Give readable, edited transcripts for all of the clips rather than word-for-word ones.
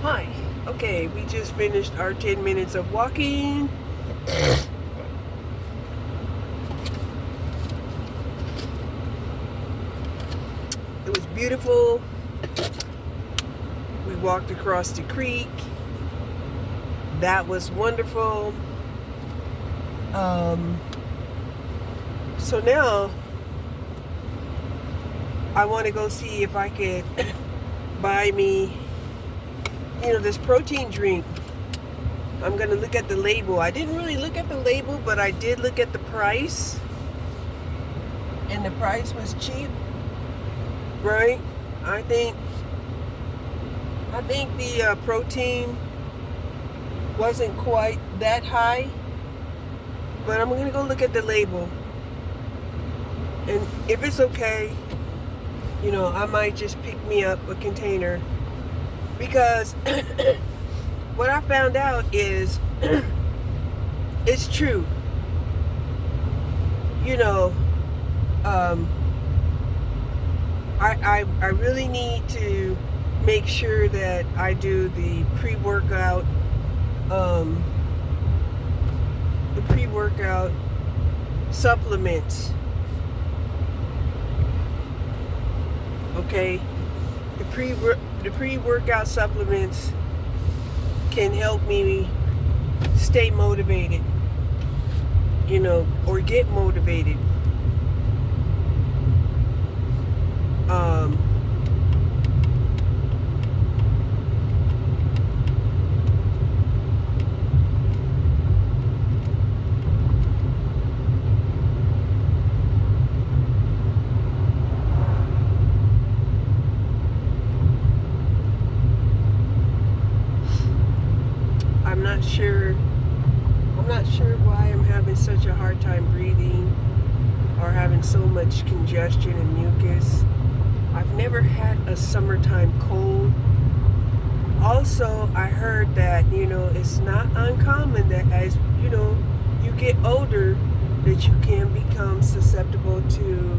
Hi. Okay, we just finished our 10 minutes of walking. It was beautiful. We walked across the creek. That was wonderful. So now I want to go see if I could buy me, this protein drink. I'm going to look at the label. I didn't really look at the label, but I did look at the price. And the price was cheap, right? I think the protein wasn't quite that high, but I'm going to go look at the label. And if it's okay, I might just pick me up a container, because what I found out is it's true. I really need to make sure that I do the pre-workout supplements. Okay, the pre-workout supplements can help me stay motivated, or get motivated. I'm not sure why I'm having such a hard time breathing or having so much congestion and mucus. I've never had a summertime cold. Also, I heard that, it's not uncommon that as, you get older, that you can become susceptible to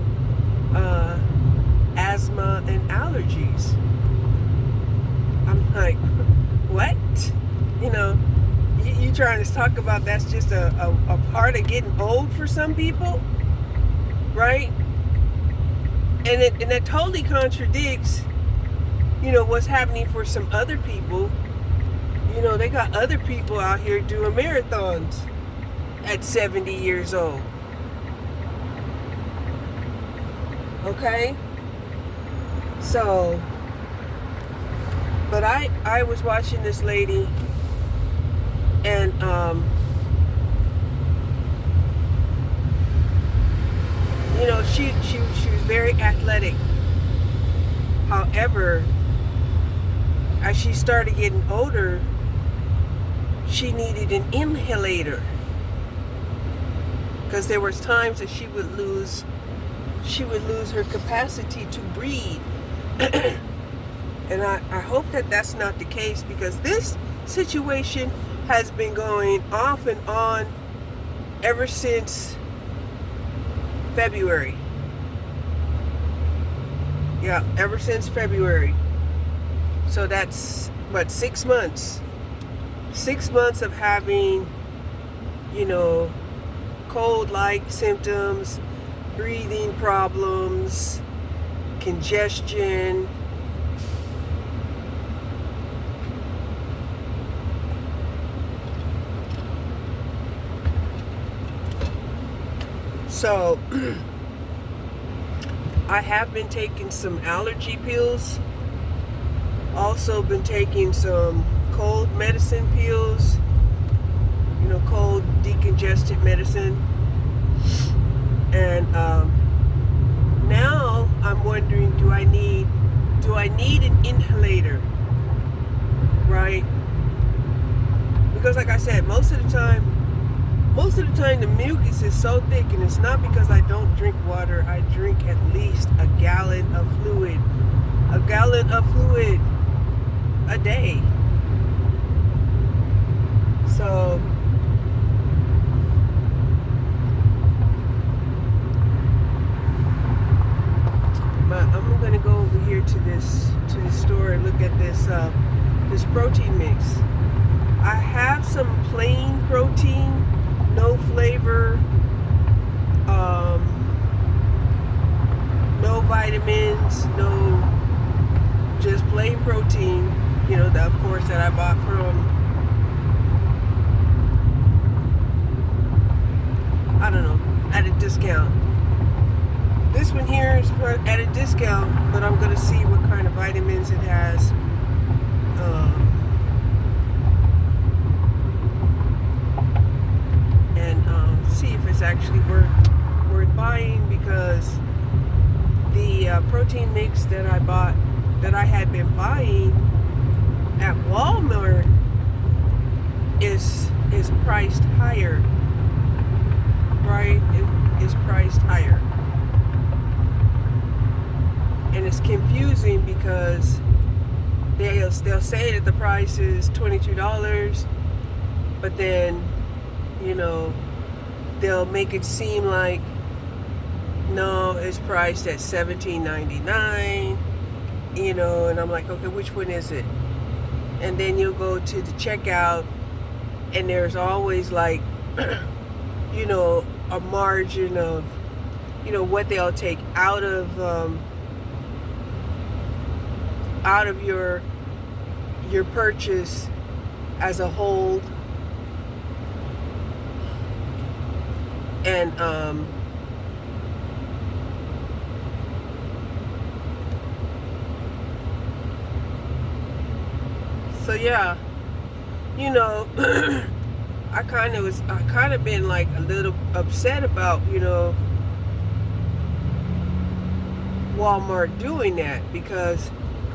asthma and allergies. I'm like, what? You trying to talk about that's just a part of getting old for some people, right? And that totally contradicts, what's happening for some other people. They got other people out here doing marathons at 70 years old. Okay? So, but I was watching this lady, and she was very athletic. However, as she started getting older, she needed an inhalator, because there was times that she would lose her capacity to breathe. And I hope that that's not the case, because this situation has been going off and on ever since February. Yeah, ever since February. So that's, what, 6 months? 6 months of having, cold-like symptoms, breathing problems, congestion. So, I have been taking some allergy pills. Also been taking some cold medicine pills, cold decongestant medicine. And now I'm wondering, do I need an inhalator, right? Because like I said, most of the time the mucus is so thick, and it's not because I don't drink water. I drink at least a gallon of fluid a day. So but I'm gonna go over here to this store and look at this this protein mix. I have some plain protein, no flavor, no vitamins, no, just plain protein, you know, that, of course, that I bought from, I don't know, at a discount. This one here is at a discount, but I'm going to see what kind of vitamins it has. And see if it's actually worth buying, because the protein mix that I bought, that I had been buying at Walmart, is priced higher, right? It is priced higher. And it's confusing because they'll say that the price is $22, but then, you know, they'll make it seem like, no, it's priced at $17.99, you know, and I'm like, okay, which one is it? And then you'll go to the checkout, and there's always like, you know, a margin of, you know, what they'll take out of your purchase as a whole. And so yeah, you know, I kind of been like a little upset about, you know, Walmart doing that, because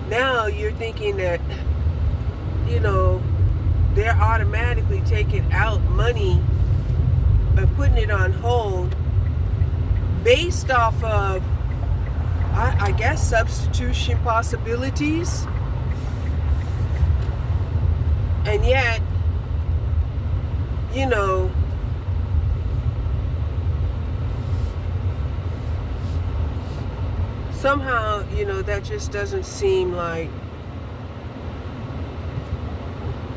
now you're thinking that, you know, they're automatically taking out money and putting it on hold based off of, I guess, substitution possibilities. And yet, you know, somehow, you know, that just doesn't seem like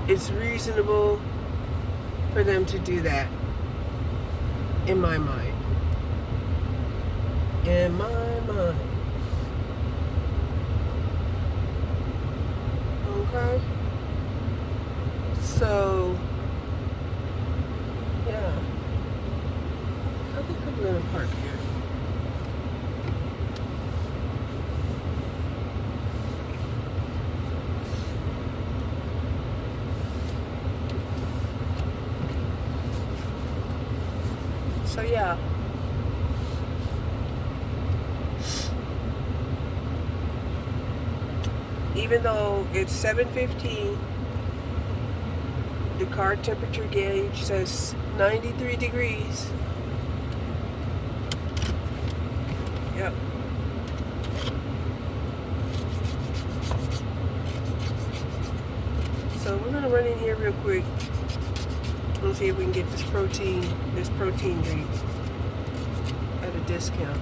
it's reasonable for them to do that, in my mind. In my mind. Okay? So, yeah. I think I'm gonna park here. So yeah. Even though it's 7:15, the car temperature gauge says 93 degrees. Yep. So we're gonna run in here real quick. We'll see if we can get this protein drink at a discount.